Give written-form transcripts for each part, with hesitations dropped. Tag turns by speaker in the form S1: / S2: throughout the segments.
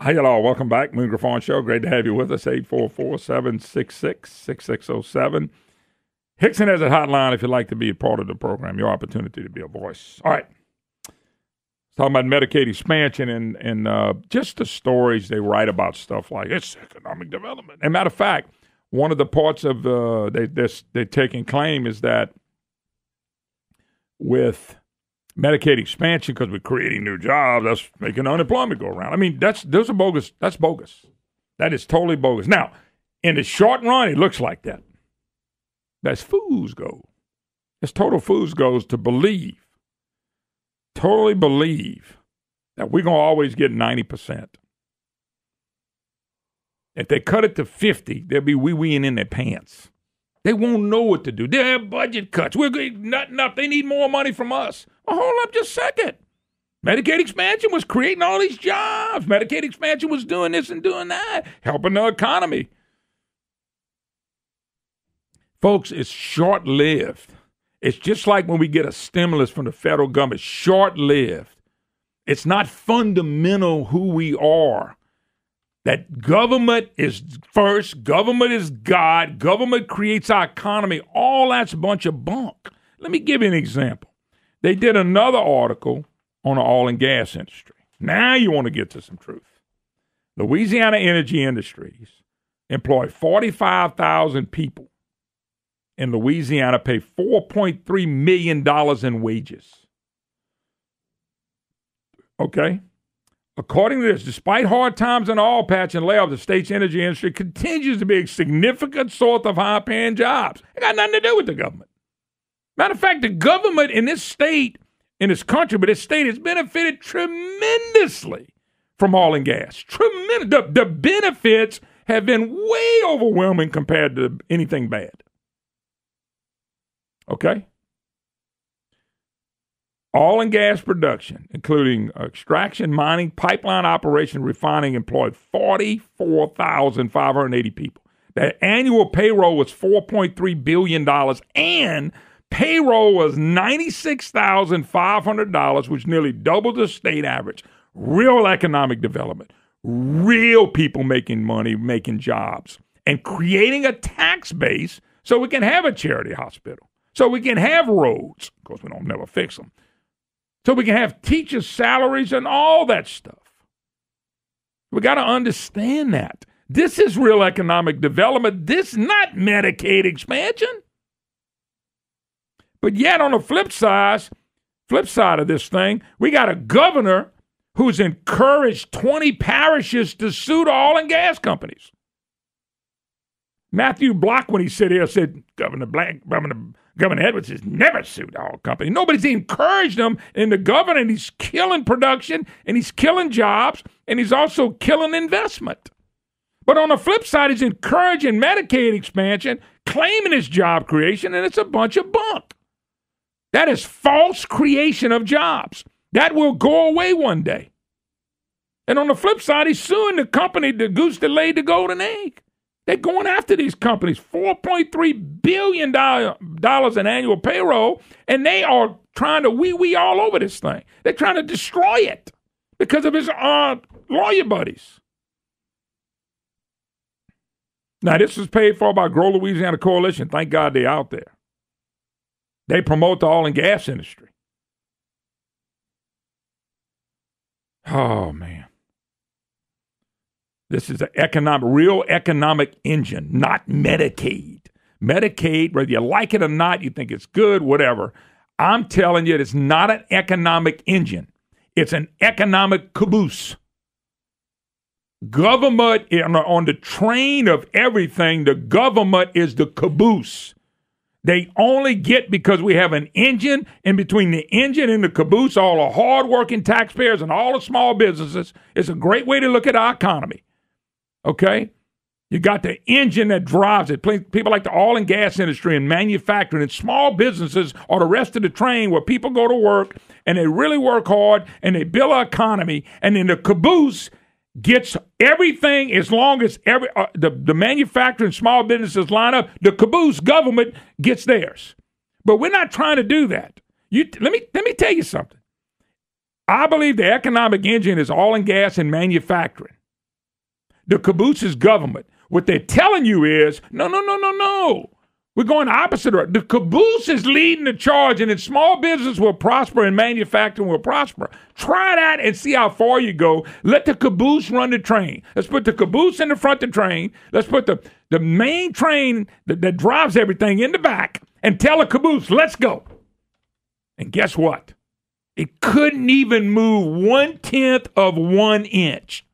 S1: Hey, hello. Welcome back. Moon Griffon Show. Great to have you with us. 844-766-6607. Hickson has a hotline if you'd like to be a part of the program. Your opportunity to be a voice. All right. Talking about Medicaid expansion and just the stories they write about stuff like it's economic development. And matter of fact, one of the parts of they're taking claim is that with Medicaid expansion, because we're creating new jobs, that's making unemployment go around. I mean, that's bogus. That's bogus. That is totally bogus. Now, in the short run, it looks like that. That's fool's gold. It's total fool's gold to totally believe that we're going to always get 90%. If they cut it to 50, they'll be wee-weeing in their pants. They won't know what to do. They have budget cuts. We're getting nothing up. They need more money from us. Well, hold up just a second. Medicaid expansion was creating all these jobs. Medicaid expansion was doing this and doing that, helping the economy. Folks, it's short-lived. It's just like when we get a stimulus from the federal government, short-lived. It's not fundamental who we are. That government is first, government is God, government creates our economy. All that's a bunch of bunk. Let me give you an example. They did another article on the oil and gas industry. Now you want to get to some truth. Louisiana Energy Industries employ 45,000 people in Louisiana, pay $4.3 million in wages. Okay? According to this, despite hard times in the oil patch and layoffs, the state's energy industry continues to be a significant source of high-paying jobs. It got nothing to do with the government. Matter of fact, the government in this state, in this country, but this state has benefited tremendously from oil and gas. Tremendous. The benefits have been way overwhelming compared to anything bad. Okay? Oil and gas production, including extraction, mining, pipeline operation, refining, employed 44,580 people. Their annual payroll was $4.3 billion, and payroll was $96,500, which nearly doubled the state average. Real economic development, real people making money, making jobs, and creating a tax base so we can have a charity hospital, so we can have roads. Of course, we don't never fix them. So we can have teachers' salaries and all that stuff. We got to understand that. This is real economic development. This is not Medicaid expansion. But yet on the flip side of this thing, we got a governor who's encouraged 20 parishes to sue the oil and gas companies. Matthew Block, when he said here, said Governor Edwards has never sued the oil company. Nobody's encouraged him in the governor, and he's killing production, and he's killing jobs, and he's also killing investment. But on the flip side, he's encouraging Medicaid expansion, claiming it's job creation, and it's a bunch of bunk. That is false creation of jobs. That will go away one day. And on the flip side, he's suing the company, the goose that laid the golden egg. They're going after these companies, $4.3 billion in annual payroll, and they are trying to wee all over this thing. They're trying to destroy it because of his lawyer buddies. Now, this was paid for by Grow Louisiana Coalition. Thank God they're out there. They promote the oil and gas industry. Oh, man. This is an real economic engine, not Medicaid. Medicaid, whether you like it or not, you think it's good, whatever. I'm telling you, it's not an economic engine. It's an economic caboose. Government, on the train of everything, the government is the caboose. They only get because we have an engine, and between the engine and the caboose, all the hardworking taxpayers and all the small businesses, it's a great way to look at our economy. Okay? You got the engine that drives it. People like the oil and gas industry and manufacturing and small businesses are the rest of the train where people go to work and they really work hard and they build our economy. And then the caboose gets everything as long as the manufacturing small businesses line up. The caboose government gets theirs. But we're not trying to do that. Let me tell you something. I believe the economic engine is oil and gas and manufacturing. The caboose is government. What they're telling you is, no. We're going the opposite direction. The caboose is leading the charge, and then small business will prosper and manufacturing will prosper. Try that and see how far you go. Let the caboose run the train. Let's put the caboose in the front of the train. Let's put the main train that drives everything in the back and tell the caboose, let's go. And guess what? It couldn't even move 1/10 of 1 inch.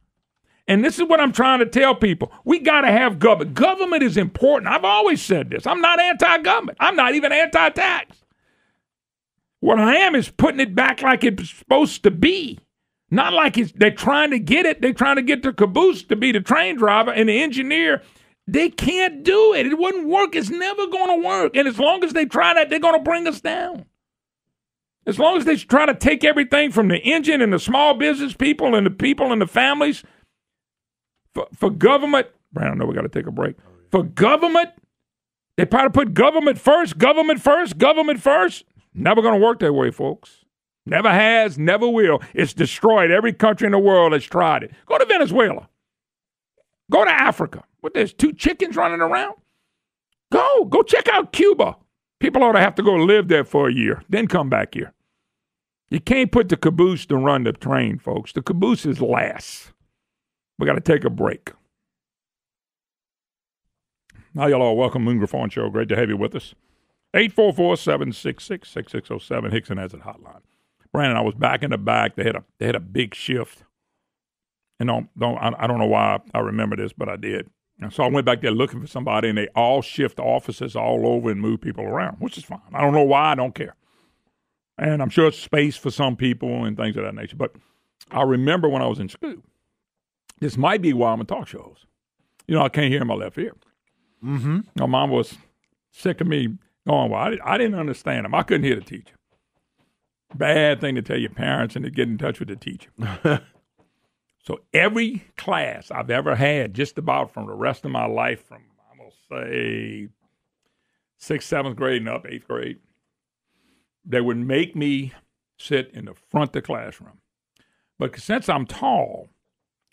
S1: And this is what I'm trying to tell people. We got to have government. Government is important. I've always said this. I'm not anti-government. I'm not even anti-tax. What I am is putting it back like it's supposed to be. Not like they're trying to get it. They're trying to get the caboose to be the train driver and the engineer. They can't do it. It wouldn't work. It's never going to work. And as long as they try that, they're going to bring us down. As long as they try to take everything from the engine and the small business people and the families, for government, Brandon, I know we got to take a break. For government, they probably put government first. Never going to work that way, folks. Never has, never will. It's destroyed every country in the world that's tried it. Go to Venezuela. Go to Africa. What, there's 2 chickens running around? Go check out Cuba. People ought to have to go live there for a year, then come back here. You can't put the caboose to run the train, folks. The caboose is last. We got to take a break. Now, y'all all welcome Moon Griffon Show. Great to have you with us. 844-766-6607. Hickson has it hotline. Brandon, I was back in the back. They had a big shift. And I don't know why I remember this, but I did. And so I went back there looking for somebody, and they all shift offices all over and move people around, which is fine. I don't know why. I don't care. And I'm sure it's space for some people and things of that nature. But I remember when I was in school, this might be why I'm a talk show host. I can't hear in my left ear. Mm-hmm. My mom was sick of me going, well, I didn't understand them. I couldn't hear the teacher. Bad thing to tell your parents and to get in touch with the teacher. So every class I've ever had, just about from the rest of my life, from, I'm going to say, 6th, 7th grade and up, 8th grade, they would make me sit in the front of the classroom. But since I'm tall,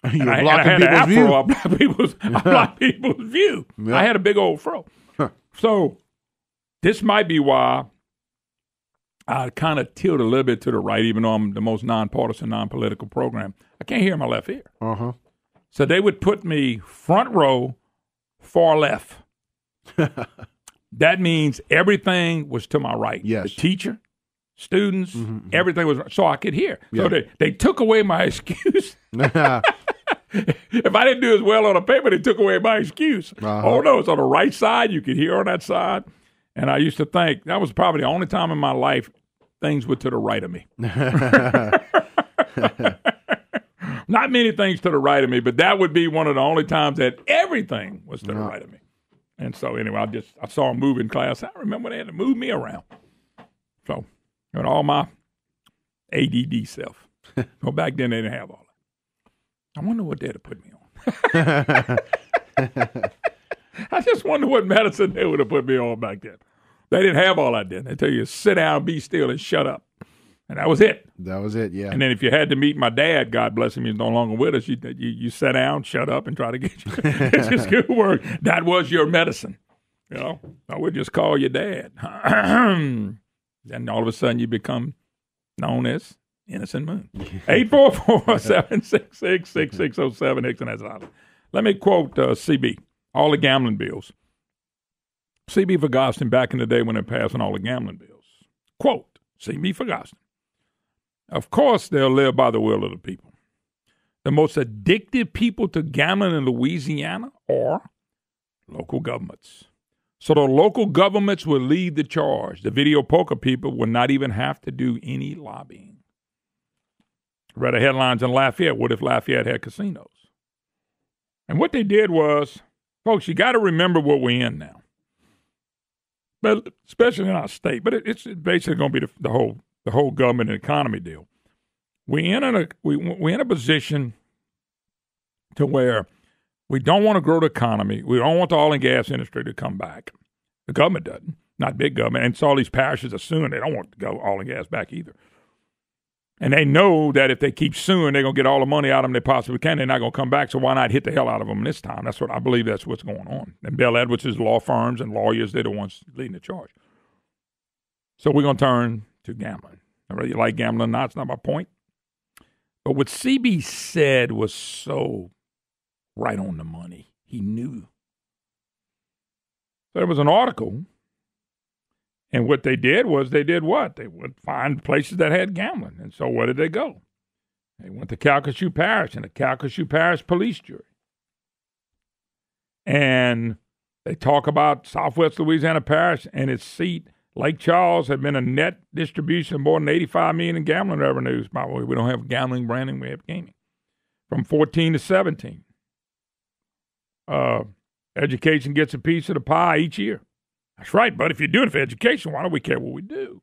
S1: I block people's view. Yep. I had a big old fro. Huh. So this might be why I kind of tilt a little bit to the right, even though I'm the most nonpartisan, non-political program. I can't hear my left ear. Uh-huh. So they would put me front row, far left. That means everything was to my right. Yes. The teacher, students, everything was so I could hear. Yeah. So they took away my excuse. If I didn't do as well on the paper, they took away my excuse. Uh-huh. Oh, no, it's on the right side. You could hear on that side. And I used to think that was probably the only time in my life things were to the right of me. Not many things to the right of me, but that would be one of the only times that everything was to the right of me. And so anyway, I saw them move in class. I remember they had to move me around. So, all my ADD self. Well, back then they didn't have all that. I wonder what they'd have put me on. I just wonder what medicine they would have put me on back then. They didn't have all that then. They tell you, sit down, be still, and shut up. And that was it.
S2: That was it, yeah.
S1: And then if you had to meet my dad, God bless him, he's no longer with us, you sat down, shut up, and try to get you. It's just good work. That was your medicine. I would just call you Dad. Then all of a sudden you become known as Innocent Moon. 844-766-6607. Hickson has it out. Let me quote CB, all the gambling bills. CB Ferguson back in the day when they're passing all the gambling bills. Quote, CB Ferguson. Of course, they'll live by the will of the people. The most addicted people to gambling in Louisiana are local governments. So the local governments will lead the charge. The video poker people will not even have to do any lobbying. Read the headlines in Lafayette. What if Lafayette had casinos? And what they did was, folks, you got to remember what we're in now. But especially in our state. But it's basically going to be the whole government and economy deal. We're in a position to where we don't want to grow the economy. We don't want the oil and gas industry to come back. The government doesn't, not big government. And so all these parishes are suing. They don't want to go oil and gas back either. And they know that if they keep suing, they're going to get all the money out of them they possibly can. They're not going to come back, so why not hit the hell out of them this time? That's what I believe that's what's going on. And Bell Edwards' law firms and lawyers, they're the ones leading the charge. So we're going to turn to gambling. Whether you like gambling or not, it's not my point. But what CB said was so right on the money. He knew. There was an article, and what they did was they did what? They would find places that had gambling. And so where did they go? They went to Calcasieu Parish and the Calcasieu Parish Police Jury. And they talk about Southwest Louisiana Parish and its seat, Lake Charles, had been a net distribution of more than $85 million in gambling revenues. By the way, we don't have gambling branding, we have gaming. From 14 to 17. Education gets a piece of the pie each year. That's right, but if you're doing it for education, why don't we care what we do?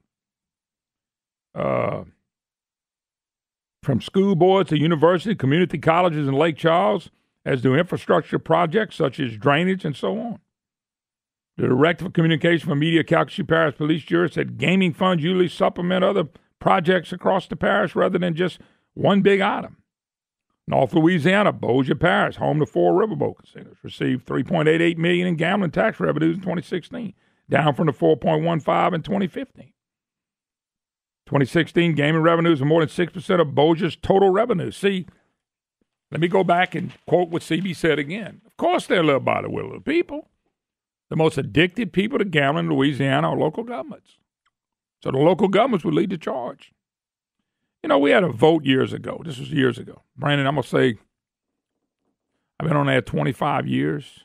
S1: From school boards to university, community colleges in Lake Charles, as do infrastructure projects such as drainage and so on. The Director of Communication for Media Calcasieu Parish Police Jury said gaming funds usually supplement other projects across the parish rather than just one big item. North Louisiana, Bossier Parish, home to 4 riverboat casinos, received $3.88 million in gambling tax revenues in 2016, down from the $4.15 in 2015. 2016 gaming revenues are more than 6% of Bossier's total revenues. See, let me go back and quote what CB said again. Of course they're loved by the will of the people. The most addicted people to gambling in Louisiana are local governments. So the local governments would lead the charge. You know, we had a vote years ago. This was years ago. Brandon, I'm going to say, I've been on air 25 years.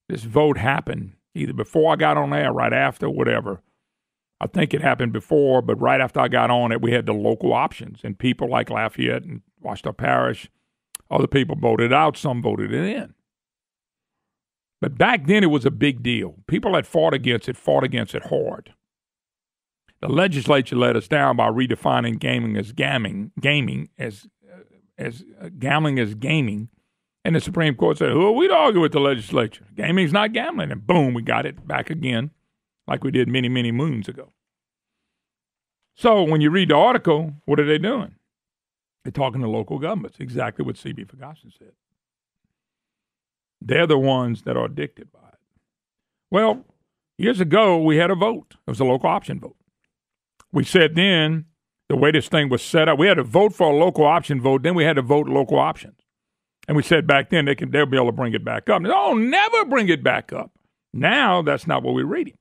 S1: This vote happened either before I got on air, right after, whatever. I think it happened before, but right after I got on it, we had the local options. And people like Lafayette and Washita Parish, other people voted out, some voted it in. But back then it was a big deal. People that fought against it hard. The legislature let us down by redefining gambling as gaming, and the Supreme Court said, "Oh, we'd argue with the legislature. Gaming's not gambling," and boom, we got it back again, like we did many, many moons ago. So when you read the article, what are they doing? They're talking to local governments, exactly what C.B. Ferguson said. They're the ones that are addicted by it. Well, years ago, we had a vote. It was a local option vote. We said then, the way this thing was set up, we had to vote for a local option vote, then we had to vote local options. And we said back then they'll be able to bring it back up. No, never bring it back up. Now, that's not what we're reading.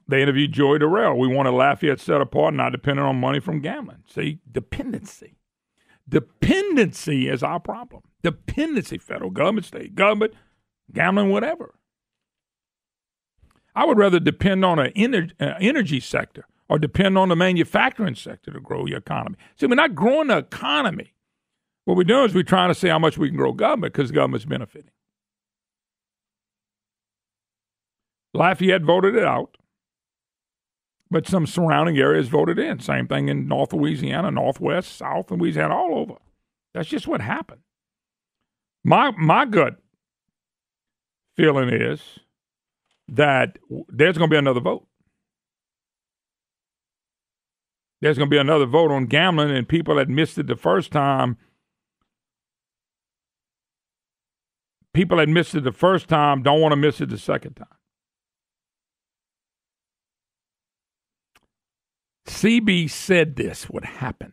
S1: They interviewed Joy Durrell. We wanted Lafayette set apart, not dependent on money from gambling. See, dependency. Dependency is our problem. Dependency, federal government, state government, gambling, whatever. I would rather depend on an energy sector or depend on the manufacturing sector to grow your economy. See, we're not growing the economy. What we're doing is we're trying to see how much we can grow government because the government's benefiting. Lafayette voted it out, but some surrounding areas voted in. Same thing in North Louisiana, Northwest, South Louisiana, all over. That's just what happened. My gut feeling is that there's going to be another vote. There's going to be another vote on gambling, and people that missed it the first time, don't want to miss it the second time. CB said this would happen.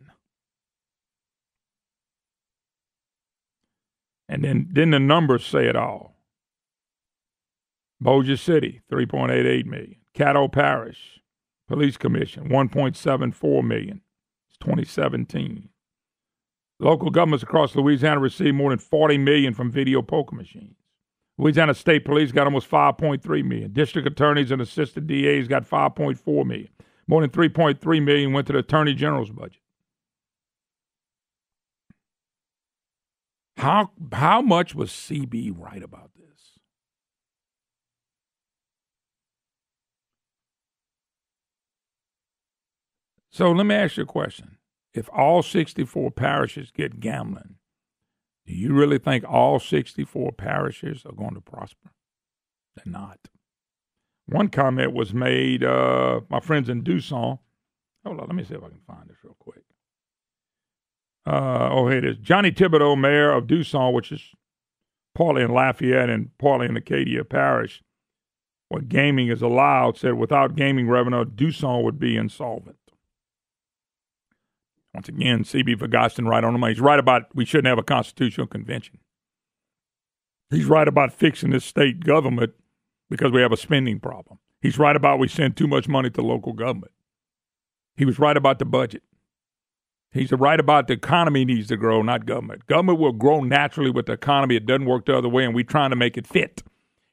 S1: And then the numbers say it all. Bossier City, $3.88 million. Caddo Parish Police Commission, $1.74 million. It's 2017. Local governments across Louisiana received more than $40 million from video poker machines. Louisiana State Police got almost $5.3 million. District attorneys and assistant DAs got $5.4 million. More than $3.3 million went to the Attorney General's budget. How much was CB right about this? So let me ask you a question. If all 64 parishes get gambling, do you really think all 64 parishes are going to prosper? They're not. One comment was made, my friends in Dusson. Hold on, let me see if I can find this real quick. Here it is. Johnny Thibodeau, mayor of Dusson, which is partly in Lafayette and partly in Acadia Parish, where gaming is allowed, said without gaming revenue, Dusson would be insolvent. Once again, C.B. Vergaston right on the money. He's right about we shouldn't have a constitutional convention. He's right about fixing this state government because we have a spending problem. He's right about we send too much money to local government. He was right about the budget. He's right about the economy needs to grow, not government. Government will grow naturally with the economy. It doesn't work the other way, and we're trying to make it fit.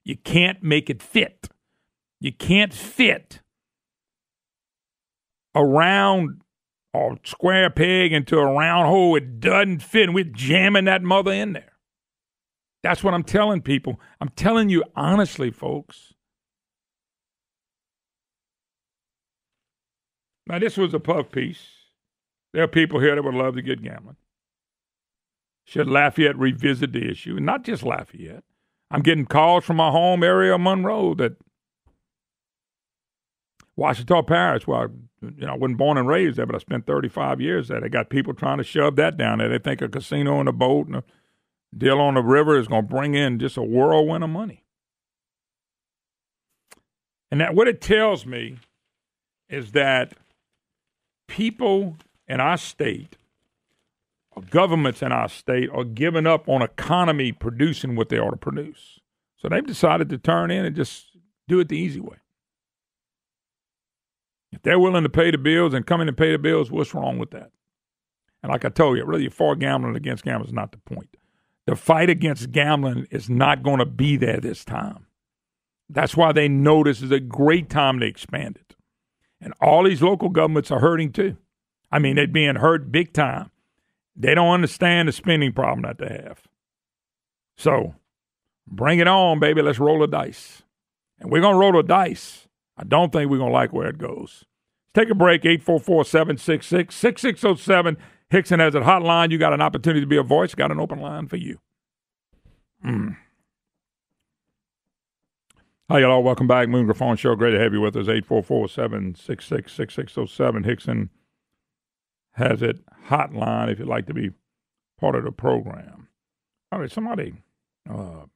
S1: You can't make it fit. You can't fit a round or square peg into a round hole. It doesn't fit, and we're jamming that mother in there. That's what I'm telling people. I'm telling you honestly, folks. Now, this was a puff piece. There are people here that would love to get gambling. Should Lafayette revisit the issue? And not just Lafayette. I'm getting calls from my home area of Monroe that Washita Parish, well, I wasn't born and raised there, but I spent 35 years there. They got people trying to shove that down there. They think a casino and a boat and a deal on the river is going to bring in just a whirlwind of money. And that what it tells me is that people in our state, or governments in our state, are giving up on economy producing what they ought to produce. So they've decided to turn in and just do it the easy way. If they're willing to pay the bills and come in and pay the bills, what's wrong with that? And like I told you, whether you're for gambling or against gambling is not the point. The fight against gambling is not going to be there this time. That's why they know this is a great time to expand it. And all these local governments are hurting too. I mean, they're being hurt big time. They don't understand the spending problem that they have. So bring it on, baby. Let's roll the dice. And we're going to roll the dice. I don't think we're going to like where it goes. Let's take a break. 844-766-6607. Hickson has a hotline. You got an opportunity to be a voice. Got an open line for you. Hi, y'all. Welcome back. Moon Griffon Show. Great to have you with us. 844-766-6607. Hickson has it hotline if you'd like to be part of the program. All right, somebody, all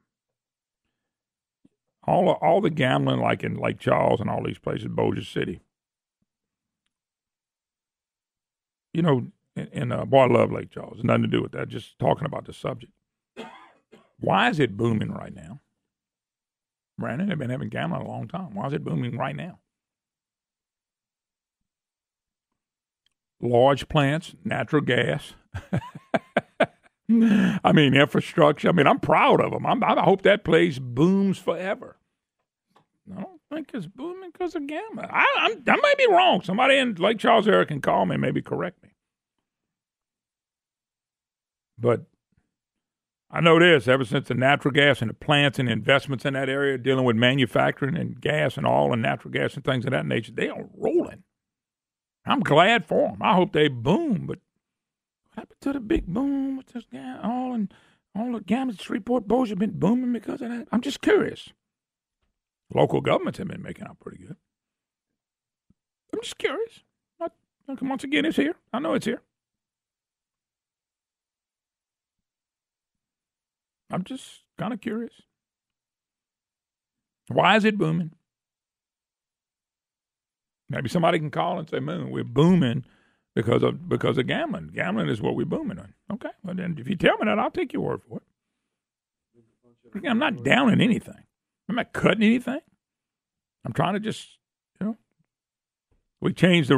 S1: the gambling like in Lake Charles and all these places, Bossier City. You know, boy, I love Lake Charles. It's nothing to do with that. Just talking about the subject. Why is it booming right now? Brandon, they've been having gambling a long time. Why is it booming right now? Large plants, natural gas. I mean, infrastructure. I mean, I'm proud of them. I hope that place booms forever. I don't think it's booming because of gambling. I may be wrong. Somebody in Lake Charles area can call me and maybe correct me. But I know this, ever since the natural gas and the plants and investments in that area dealing with manufacturing and gas and oil and natural gas and things of that nature, they are rolling. I'm glad for them. I hope they boom. But what happened to the big boom with this gas? All the gambling, Shreveport, Bossier have been booming because of that. I'm just curious. Local governments have been making out pretty good. I'm just curious. Once again, it's here. I know it's here. I'm just kind of curious. Why is it booming? Maybe somebody can call and say, "Moon, we're booming because of gambling. Gambling is what we're booming on." Okay, well then, if you tell me that, I'll take your word for it. I'm not downing anything. I'm not cutting anything. I'm trying to just, we changed the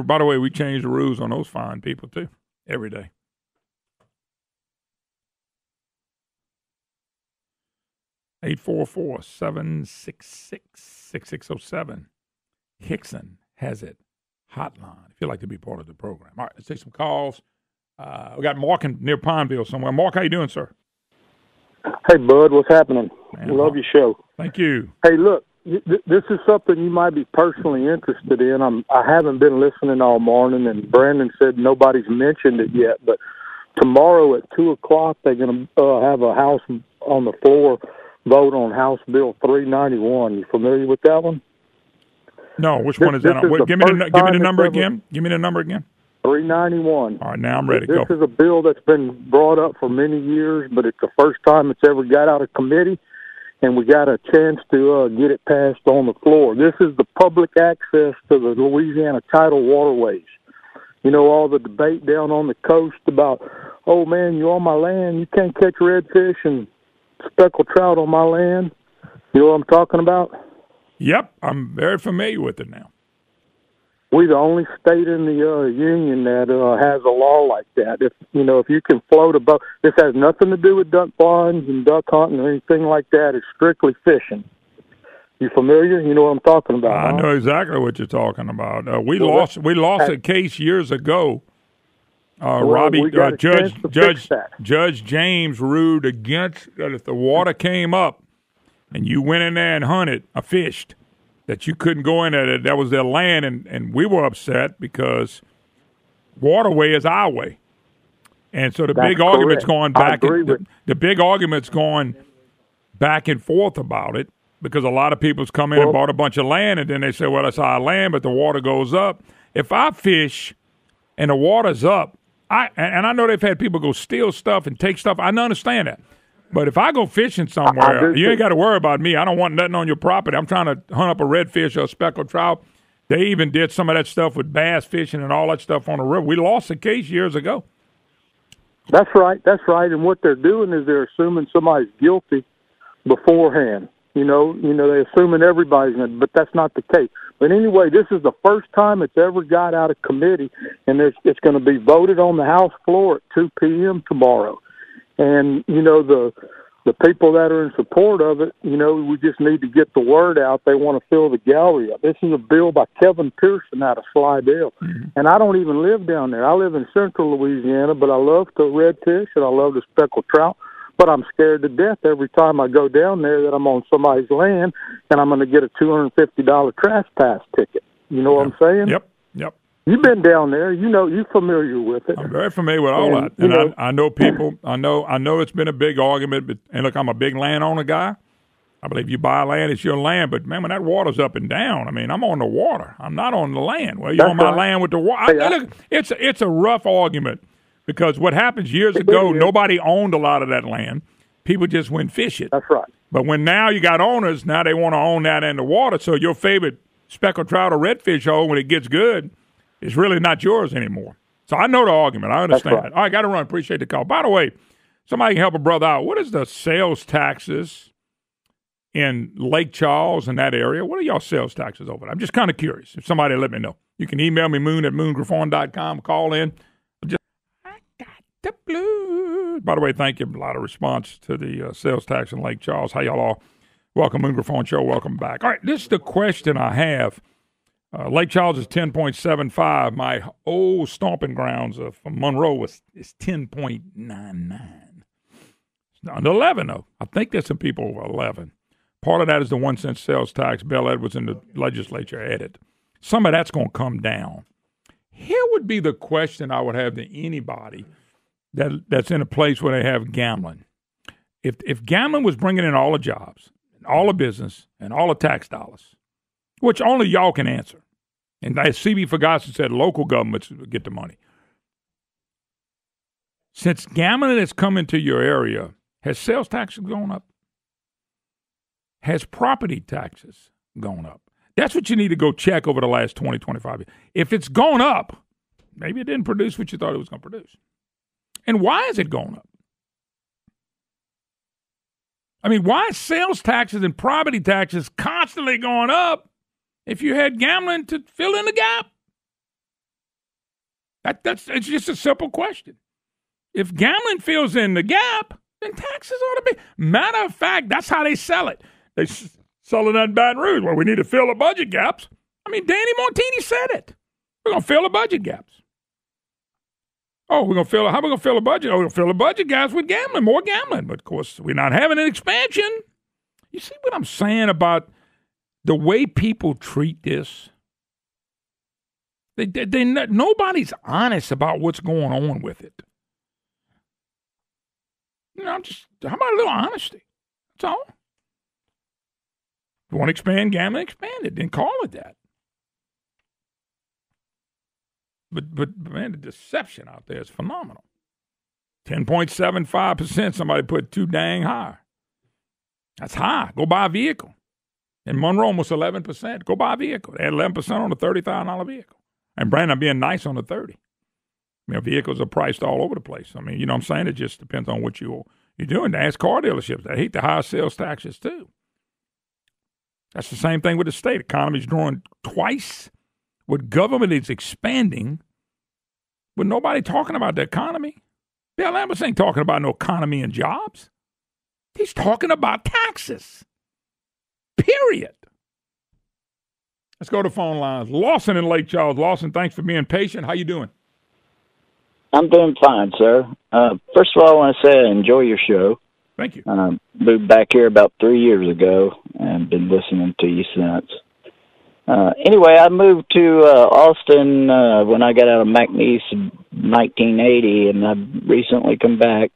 S1: rules on those fine people too every day. Eight 844-766-6607. Hickson has it hotline if you'd like to be part of the program. All right, let's take some calls. We got Mark near Pineville somewhere. Mark, how you doing, sir?
S2: Hey, Bud, what's happening?
S1: Man,
S2: love your show.
S1: Thank you.
S2: Hey, look, this is something you might be personally interested in. I haven't been listening all morning, and Brandon said nobody's mentioned it yet, but tomorrow at 2 o'clock they're going to have a House on the floor vote on House Bill 391. You familiar with that one?
S1: No, which one is that on? Wait, give me the number again. Give me the number again.
S2: 391.
S1: All right, now I'm ready.
S2: This is a bill that's been brought up for many years, but it's the first time it's ever got out of committee, and we got a chance to get it passed on the floor. This is the public access to the Louisiana tidal waterways. You know, all the debate down on the coast about, oh, man, you're on my land, you can't catch redfish and speckled trout on my land. You know what I'm talking about?
S1: Yep, I'm very familiar with it now.
S2: We're the only state in the union that has a law like that. If you can float a boat, this has nothing to do with duck blinds and duck hunting or anything like that. It's strictly fishing. You familiar? You know what I'm talking about?
S1: I know exactly what you're talking about. We lost a case years ago. Robbie, Judge James ruled against that if the water came up and you went in there and hunted or fished, that you couldn't go in there. That was their land, and we were upset because waterway is our way. And so the big argument's going back. The big argument's going back and forth about it because a lot of people's come in and bought a bunch of land, and then they say, well, it's our land, but the water goes up. If I fish and the water's up, I know they've had people go steal stuff and take stuff. I understand that. But if I go fishing somewhere, you ain't got to worry about me. I don't want nothing on your property. I'm trying to hunt up a redfish or a speckled trout. They even did some of that stuff with bass fishing and all that stuff on the river. We lost a case years ago.
S2: That's right. And what they're doing is they're assuming somebody's guilty beforehand. They're assuming everybody's in it, but that's not the case. But anyway, this is the first time it's ever got out of committee, and it's going to be voted on the House floor at 2 p.m. tomorrow. And, the people that are in support of it, we just need to get the word out. They want to fill the gallery up. This is a bill by Kevin Pearson out of Slidell. Mm-hmm. And I don't even live down there. I live in central Louisiana, but I love the redfish and I love the speckled trout. But I'm scared to death every time I go down there that I'm on somebody's land and I'm going to get a $250 trespass ticket. You know what I'm saying?
S1: Yep.
S2: You've been down there. You're familiar with it.
S1: I'm very familiar with all that. And I know people. I know it's been a big argument. But, and look, I'm a big landowner guy. I believe you buy land, it's your land. But, man, when that water's up and down, I mean, I'm on the water. I'm not on the land. Well, you're on my land with the water. Look, it's a rough argument because what happens years ago, nobody owned a lot of that land. People just went fishing.
S2: That's right.
S1: But when now you got owners, now they want to own that in the water. So your favorite speckled trout or redfish hole, when it gets good, it's really not yours anymore. So I know the argument. I understand it. All right, got to run. Appreciate the call. By the way, somebody can help a brother out. What is the sales taxes in Lake Charles and that area? What are y'all sales taxes over there? I'm just kind of curious. If somebody let me know. You can email me, moon@moongriffon.com. Call in. I got the blues. By the way, thank you. A lot of response to the sales tax in Lake Charles. How y'all all? Welcome, Moon Griffon Show. Welcome back. All right, this is the question I have. Lake Charles is 10.75. My old stomping grounds from Monroe is 10.99. It's not 11, though. I think there's some people over 11. Part of that is the 1 cent sales tax Bell Edwards in the legislature added. Some of that's going to come down. Here would be the question I would have to anybody that's in a place where they have gambling. If gambling was bringing in all the jobs, all the business, and all the tax dollars, which only y'all can answer. And as C.B. Ferguson said, local governments get the money. Since gambling has come into your area, has sales taxes gone up? Has property taxes gone up? That's what you need to go check over the last 20, 25 years. If it's gone up, maybe it didn't produce what you thought it was going to produce. And why is it going up? I mean, why is sales taxes and property taxes constantly going up if you had gambling to fill in the gap? It's just a simple question. If gambling fills in the gap, then taxes ought to be. Matter of fact, that's how they sell it. They sell it in Baton Rouge. Well, we need to fill the budget gaps. I mean, Danny Montini said it. We're going to fill the budget gaps. Oh, how are we going to fill the budget? Oh, we're going to fill the budget gaps with gambling, more gambling. But, of course, we're not having an expansion. You see what I'm saying about the way people treat this? Nobody's honest about what's going on with it. How about a little honesty? That's all. If you want to expand gambling, expand it. Then call it that. But man, the deception out there is phenomenal. 10.75%, somebody put too dang high. That's high. Go buy a vehicle. In Monroe, almost 11%. Go buy a vehicle. They had 11% on a $30,000 vehicle. And Brandon, I'm being nice on the 30. I mean, vehicles are priced all over the place. I mean, you know what I'm saying? It just depends on what you're doing. Ask car dealerships. They hate the high sales taxes, too. That's the same thing with the state. Economy's growing twice what government is expanding, with nobody talking about the economy. Bill Lambert ain't talking about no economy and jobs. He's talking about taxes. Period. Let's go to phone lines. Lawson in Lake Charles. Lawson, thanks for being patient. How you doing?
S3: I'm doing fine, sir. First of all, I want to say I enjoy your show.
S1: Thank you.
S3: Moved back here about 3 years ago and been listening to you since. Anyway, I moved to Austin when I got out of McNeese in 1980, and I've recently come back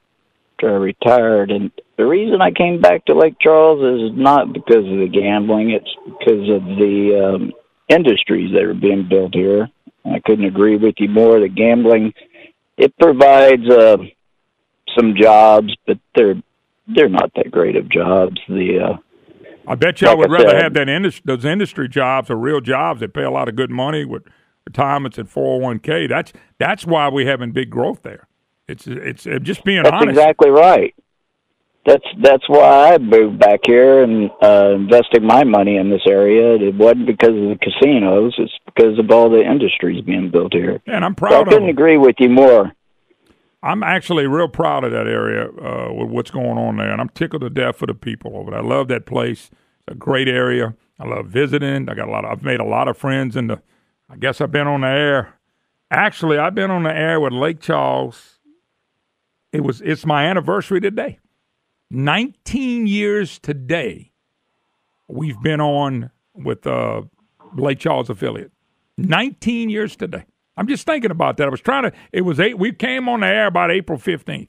S3: after I retired. And the reason I came back to Lake Charles is not because of the gambling. It's because of the industries that are being built here. I couldn't agree with you more. The gambling, it provides some jobs, but they're not that great of jobs.
S1: I bet you I would rather have those industry jobs are real jobs that pay a lot of good money with retirements and 401k. That's why we're having big growth there. It's just being honest.
S3: That's exactly right. That's why I moved back here and invested my money in this area. It wasn't because of the casinos. It's because of all the industries being built here.
S1: And I'm proud of it.
S3: I couldn't agree with you more.
S1: I'm actually real proud of that area with what's going on there, and I'm tickled to death for the people over there. I love that place. It's a great area. I love visiting. I've made a lot of friends I guess I've been on the air. Actually, I've been on the air with Lake Charles. It's my anniversary today. 19 years today we've been on with Lake Charles affiliate. 19 years today. I'm just thinking about that. We came on the air about April 15th.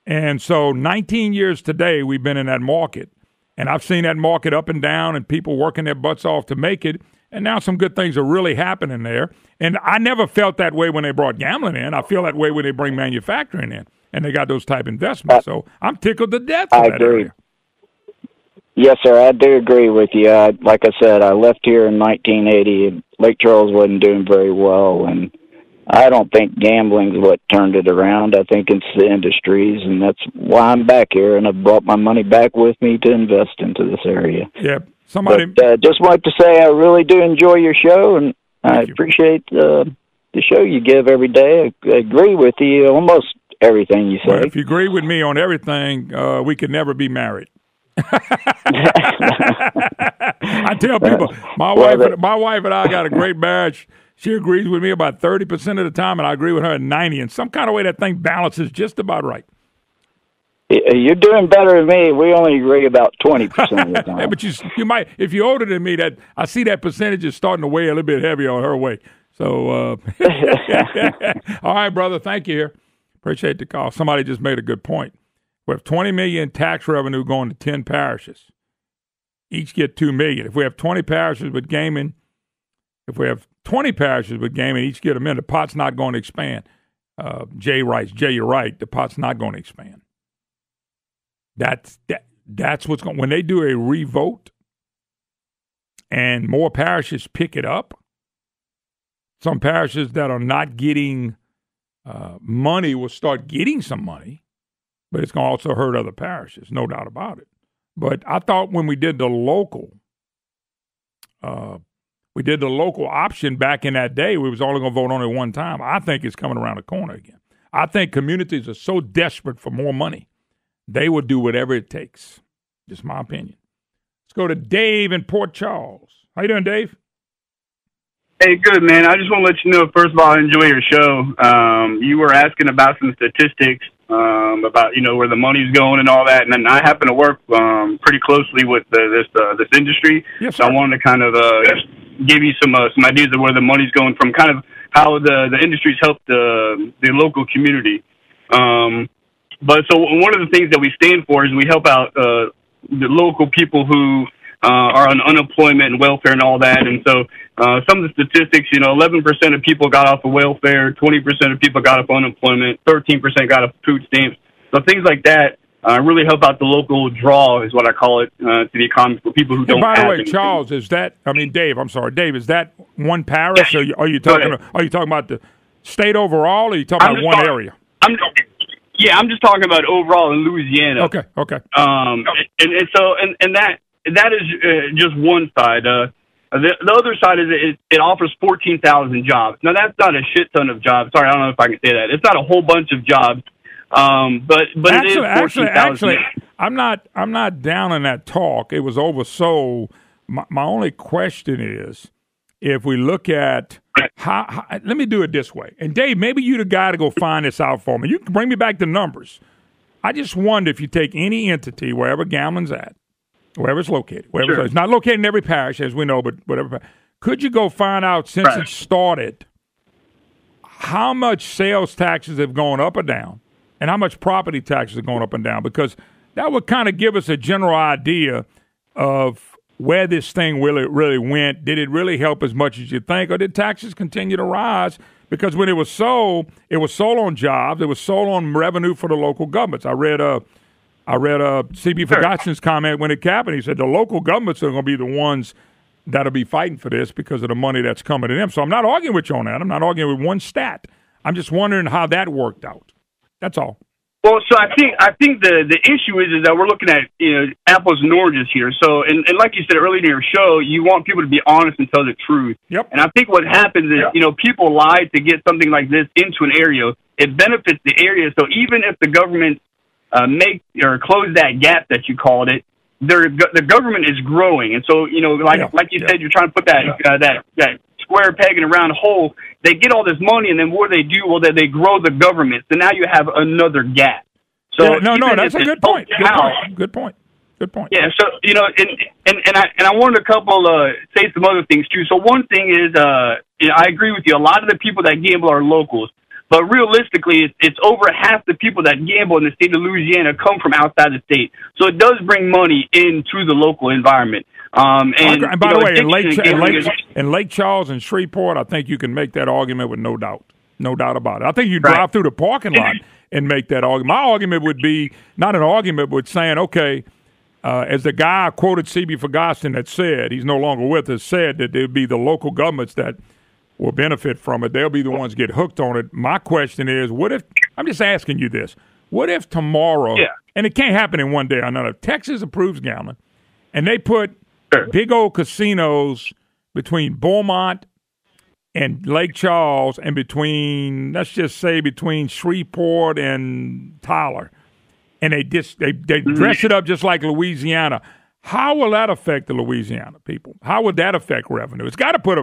S1: And so 19 years today we've been in that market. And I've seen that market up and down and people working their butts off to make it. And now some good things are really happening there. And I never felt that way when they brought gambling in. I feel that way when they bring manufacturing in. And they got those type investments. So I'm tickled to death for that area.
S3: Yes, sir, I do agree with you. Like I said, I left here in 1980, and Lake Charles wasn't doing very well, and I don't think gambling's what turned it around. I think it's the industries, and that's why I'm back here, and I've brought my money back with me to invest into this area.
S1: Yeah,
S3: just like to say I really do enjoy your show, and I appreciate the show you give every day. I agree with you almost everything you say.
S1: Well, if you agree with me on everything, we could never be married. I tell people, my wife and I got a great marriage. She agrees with me about 30% of the time, and I agree with her at 90%. And some kind of way that thing balances just about right.
S3: You're doing better than me. We only agree about 20% of the time.
S1: Yeah, but you might, if you're older than me, that I see that percentage is starting to weigh a little bit heavier on her way. So, all right, brother. Thank you here. Appreciate the call. Somebody just made a good point. We have $20 million tax revenue going to 10 parishes. Each get $2 million. If we have 20 parishes with gaming, each get $1 million. The pot's not going to expand. Jay writes, Jay, you're right. The pot's not going to expand. That's what's going. When they do a revote, and more parishes pick it up, some parishes that are not getting money will start getting some money. But it's going to also hurt other parishes, no doubt about it. But I thought when we did the local option back in that day, we was only going to vote on it one time. I think it's coming around the corner again. I think communities are so desperate for more money, they will do whatever it takes. Just my opinion. Let's go to Dave in Port Charles. How you doing, Dave?
S4: Hey, good, man. I just want to let you know, first of all, I enjoy your show. You were asking about some statistics about, where the money's going and all that. And then I happen to work pretty closely with this industry.
S1: Yes,
S4: so I wanted to kind of give you some ideas of where the money's going from, kind of how the industries help the local community. But so one of the things that we stand for is we help out the local people who are on unemployment and welfare and all that. And so some of the statistics, 11% of people got off of welfare, 20% of people got off unemployment, 13% got off food stamps. So things like that really help out the local draw, is what I call it, to the economy for people who don't have anything.
S1: By the way, Charles, Dave, I'm sorry, Dave, is that one parish? Or are you talking about the state overall, or are you talking about one area?
S4: I'm just talking about overall in Louisiana.
S1: Okay.
S4: And that is just one side. The other side is it offers 14,000 jobs. Now that's not a shit ton of jobs. Sorry, I don't know if I can say that. It's not a whole bunch of jobs. But it is 14,000.
S1: Actually, I'm not down on that talk. It was oversold. My only question is, if we look at how, let me do it this way. And Dave, maybe you're the guy to go find this out for me. You can bring me back the numbers. I just wonder if you take any entity, wherever gambling's at, wherever it's located, it's not located in every parish, as we know, but whatever. Could you go find out, since it started, how much sales taxes have gone up or down, and how much property taxes are going up and down? Because that would kind of give us a general idea of where this thing really went. Did it really help as much as you think, or did taxes continue to rise? Because when it was sold on jobs. It was sold on revenue for the local governments. I read C.B. Ferguson's comment when it happened. He said the local governments are going to be the ones that'll be fighting for this because of the money that's coming to them. So I'm not arguing with you on that. I'm not arguing with one stat. I'm just wondering how that worked out. That's all.
S4: Well, so I think the issue is that we're looking at apples and oranges here. So and like you said earlier in your show, you want people to be honest and tell the truth.
S1: Yep.
S4: And I think what happens is people lie to get something like this into an area. It benefits the area. So even if the government make or close that gap that you called it, the government is growing. And so like you said, you're trying to put that square peg in a round hole. They get all this money, and then what do? Well, they grow the government. So now you have another gap. So
S1: that's a good point. Good point.
S4: Yeah. So and I wanted to say some other things too. So one thing is, I agree with you. A lot of the people that gamble are locals, but realistically, it's over half the people that gamble in the state of Louisiana come from outside the state. So it does bring money into the local environment. And
S1: by the way, in Lake Charles and Shreveport, I think you can make that argument with no doubt about it. I think you drive through the parking lot and make that argument. My argument would be not an argument, but saying, okay, as the guy quoted C.B. Ferguson that said, he's no longer with us, said that there'd be the local governments that will benefit from it. They'll be the ones get hooked on it. My question is, what if, I'm just asking you this, what if tomorrow, and it can't happen in one day, I know, if Texas approves gambling, and they put big old casinos between Beaumont and Lake Charles and let's just say between Shreveport and Tyler, and they dress it up just like Louisiana. How will that affect the Louisiana people? How would that affect revenue? It's got to put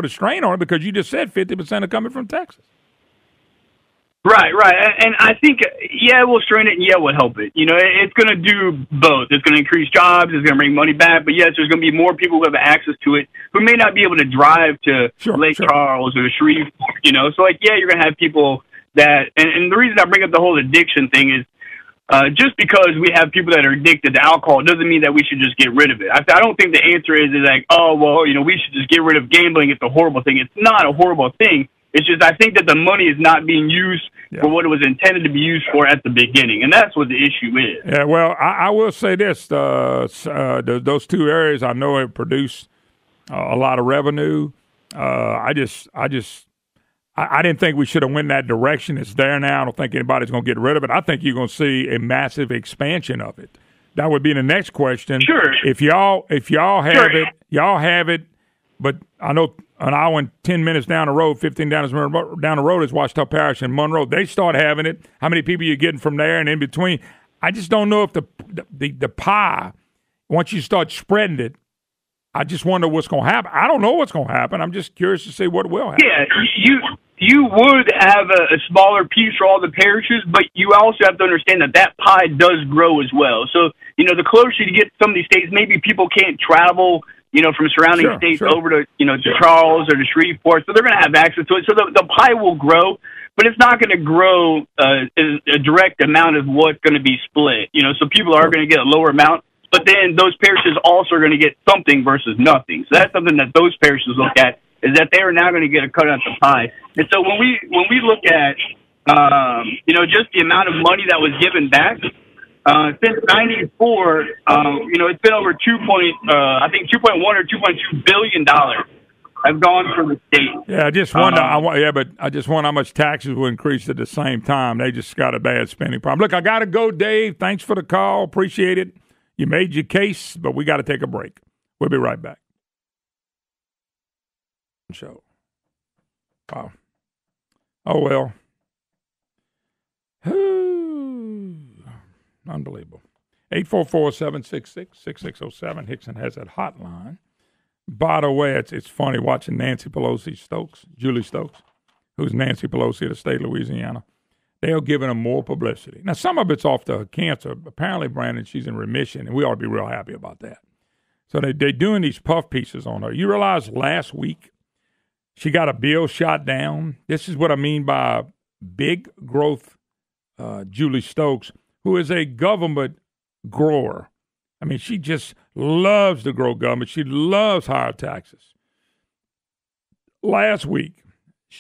S1: a strain on it, because you just said 50% are coming from Texas.
S4: Right. And I think, it will strain it, and it will help it. It's going to do both. It's going to increase jobs. It's going to bring money back. But, yes, there's going to be more people who have access to it who may not be able to drive to Lake Charles or Shreveport, So, you're going to have people that – and the reason I bring up the whole addiction thing is just because we have people that are addicted to alcohol doesn't mean that we should just get rid of it. I don't think the answer is like, we should just get rid of gambling. It's a horrible thing. It's not a horrible thing. It's just I think that the money is not being used for what it was intended to be used for at the beginning, and that's what the issue is.
S1: Yeah, well, I will say this: those two areas I know have produced a lot of revenue. I didn't think we should have went that direction. It's there now. I don't think anybody's going to get rid of it. I think you're going to see a massive expansion of it. That would be the next question.
S4: Sure.
S1: If y'all have it, y'all have it. But I know an hour and 10 minutes down the road, 15 down the road is Ouachita Parish and Monroe. They start having it. How many people you're getting from there and in between? I just don't know if the pie, once you start spreading it, I just wonder what's going to happen. I don't know what's going to happen. I'm just curious to see what will happen.
S4: Yeah, you would have a smaller piece for all the parishes, but you also have to understand that pie does grow as well. So, the closer you get to some of these states, maybe people can't travel from surrounding states over to, to Charles or to Shreveport. So they're going to have access to it. So the pie will grow, but it's not going to grow a direct amount of what's going to be split. So people are going to get a lower amount. but then those parishes also are going to get something versus nothing. So that's something that those parishes look at, is that they are now going to get a cut at the pie. And so when we look at, just the amount of money that was given back, since '94, it's been over 2.1 or $2.2 billion have gone from the state.
S1: Yeah, I just wonder. I just wonder how much taxes will increase at the same time. They just got a bad spending problem. Look, I got to go, Dave. Thanks for the call. Appreciate it. You made your case, but we got to take a break. We'll be right back. Show. Wow. Oh well. Unbelievable. 844-766-6607. Hickson has that hotline. By the way, it's funny watching Nancy Pelosi Julie Stokes, who's Nancy Pelosi of the state of Louisiana. They're giving her more publicity. Now, some of it's off the cancer. Apparently, Brandon, she's in remission, and we ought to be real happy about that. So they're doing these puff pieces on her. You realize last week she got a bill shot down? This is what I mean by big growth Julie Stokes, who is a government grower. I mean, she just loves to grow government. She loves higher taxes. Last week,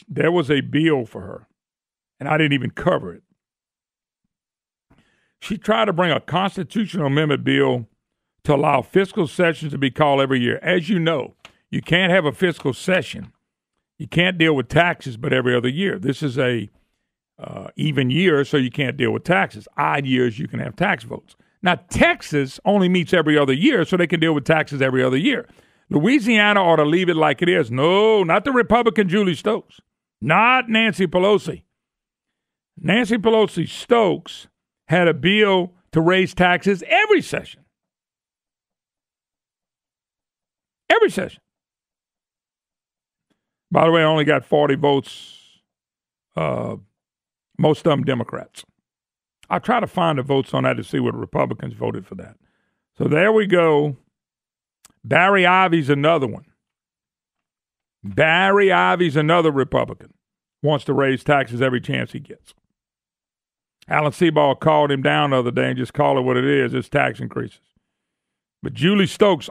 S1: there was a bill for her, and I didn't even cover it. She tried to bring a constitutional amendment bill to allow fiscal sessions to be called every year. As you know, you can't have a fiscal session. You can't deal with taxes but every other year. This is a even year, so you can't deal with taxes. Odd years, you can have tax votes. Now, Texas only meets every other year, so they can deal with taxes every other year. Louisiana ought to leave it like it is. No, not the Republican Julie Stokes. Not Nancy Pelosi. Nancy Pelosi Stokes had a bill to raise taxes every session. Every session. By the way, I only got 40 votes, most of them Democrats. I'll try to find the votes on that to see what Republicans voted for that. So there we go. Barry Ivy's another one. Barry Ivy's another Republican. Wants to raise taxes every chance he gets. Alan Seabaugh called him down the other day and just call it what it is. It's tax increases. But Julie Stokes,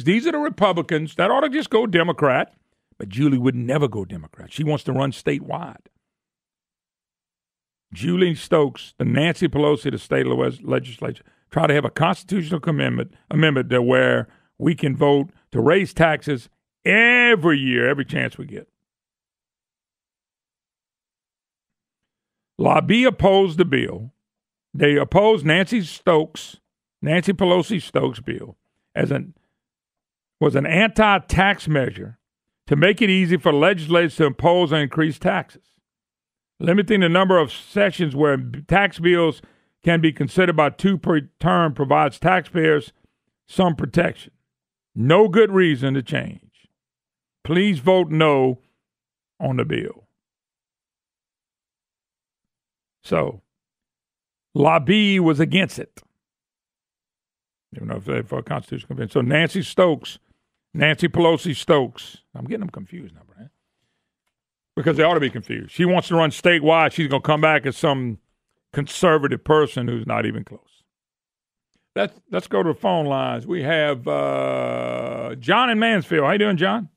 S1: these are the Republicans that ought to just go Democrat. But Julie would never go Democrat. She wants to run statewide. Julie Stokes, the Nancy Pelosi of the state legislature, try to have a constitutional amendment to where we can vote to raise taxes every year, every chance we get. Lobby opposed the bill. They opposed Nancy Pelosi Stokes' bill was an anti-tax measure to make it easy for legislators to impose and increase taxes, limiting the number of sessions where tax bills can be considered by two per term provides taxpayers some protection. No good reason to change. Please vote no on the bill. So, Lobby was against it. Even though if they're for a constitutional convention. So Nancy Pelosi Stokes, I'm getting them confused now, Brian. Because they ought to be confused. She wants to run statewide. She's going to come back as some conservative person who's not even close. Let's go to the phone lines. We have John in Mansfield. How you doing, John?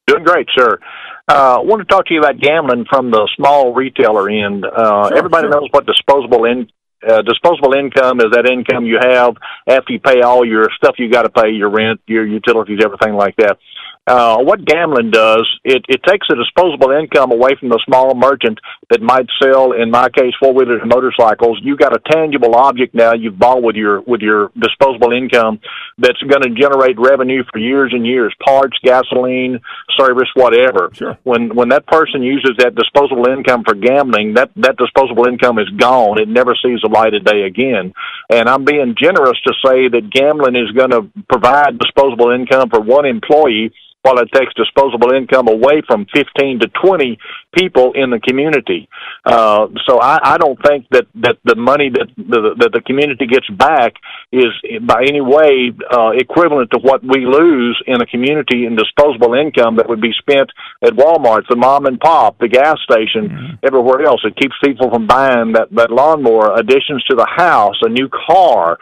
S5: Doing great, sir. I want to talk to you about gambling from the small retailer end. Everybody knows what disposable income is. That income you have after you pay all your stuff you got to pay, your rent, your utilities, everything like that. What gambling does, it takes the disposable income away from the small merchant that might sell, in my case, four-wheelers and motorcycles. You've got a tangible object now you've bought with your disposable income that's going to generate revenue for years and years, parts, gasoline, service, whatever.
S1: Sure.
S5: When that person uses that disposable income for gambling, that disposable income is gone. It never sees the light of day again. And I'm being generous to say that gambling is going to provide disposable income for one employee, while it takes disposable income away from 15 to 20 people in the community. So I don't think that the money that the community gets back is by any way equivalent to what we lose in a community in disposable income that would be spent at Walmart, the mom and pop, the gas station, everywhere else. It keeps people from buying that lawnmower, additions to the house, a new car,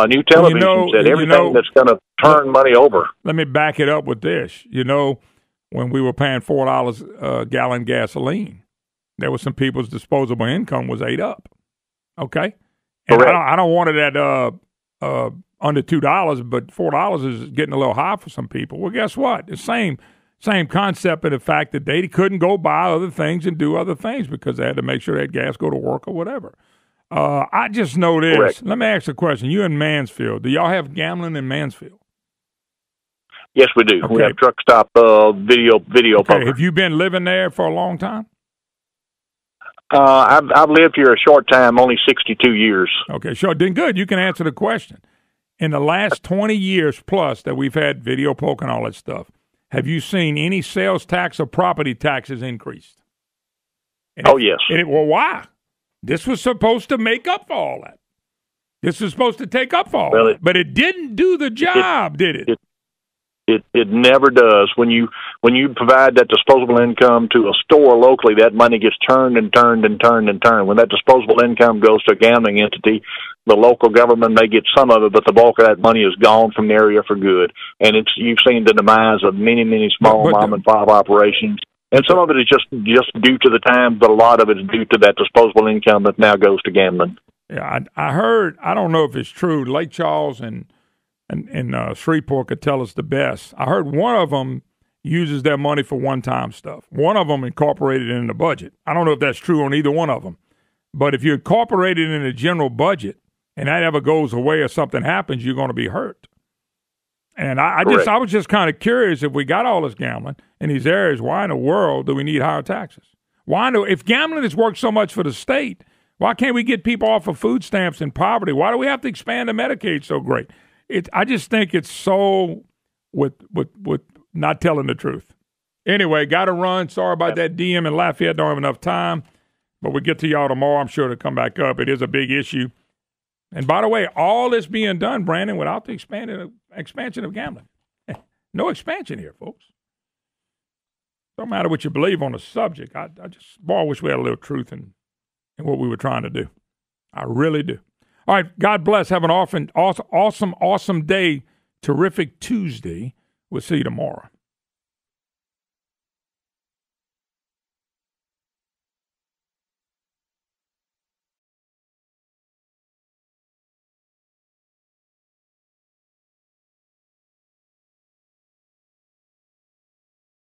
S5: new television set, everything that's going to turn money over.
S1: Let me back it up with this. When we were paying $4 a gallon gasoline, there was some people's disposable income was ate up. Okay? And I don't want it at under $2, but $4 is getting a little high for some people. Well, guess what? The same concept of the fact that they couldn't go buy other things and do other things because they had to make sure they had gas, go to work or whatever. I just know this.
S5: Correct.
S1: Let me ask a question. You in Mansfield, do y'all have gambling in Mansfield?
S5: Yes, we do.
S1: Okay.
S5: We have truck stop video poker.
S1: Have you been living there for a long time?
S5: I've lived here a short time, only 62 years.
S1: Okay, sure. Then good. You can answer the question. In the last 20 years plus that we've had video poker and all that stuff, have you seen any sales tax or property taxes increased?
S5: Yes.
S1: Well, why? This was supposed to make up for all that. This was supposed to take up for all that. But it didn't do the job, did it?
S5: It never does. When you provide that disposable income to a store locally, that money gets turned and turned and turned and turned. When that disposable income goes to a gambling entity, the local government may get some of it, but the bulk of that money is gone from the area for good. And you've seen the demise of many, many small mom and pop operations. And some of it is just due to the time, but a lot of it is due to that disposable income that now goes to gambling.
S1: Yeah, I heard, I don't know if it's true, Lake Charles and Shreveport could tell us the best. I heard one of them uses their money for one-time stuff. One of them incorporated it in the budget. I don't know if that's true on either one of them. But if you incorporate it in the general budget and that ever goes away or something happens, you're going to be hurt. And I was just kind of curious, if we got all this gambling in these areas, why in the world do we need higher taxes? If gambling has worked so much for the state, why can't we get people off of food stamps and poverty? Why do we have to expand the Medicaid so great? I just think it's so with not telling the truth. Anyway, got to run. Sorry about that DM in Lafayette. Don't have enough time. But we'll get to y'all tomorrow. I'm sure to come back up. It is a big issue. And by the way, all this being done, Brandon, without the expansion of gambling. No expansion here, folks. Don't matter what you believe on the subject. I just wish we had a little truth in what we were trying to do. I really do. All right, God bless. Have an awesome day. Terrific Tuesday. We'll see you tomorrow.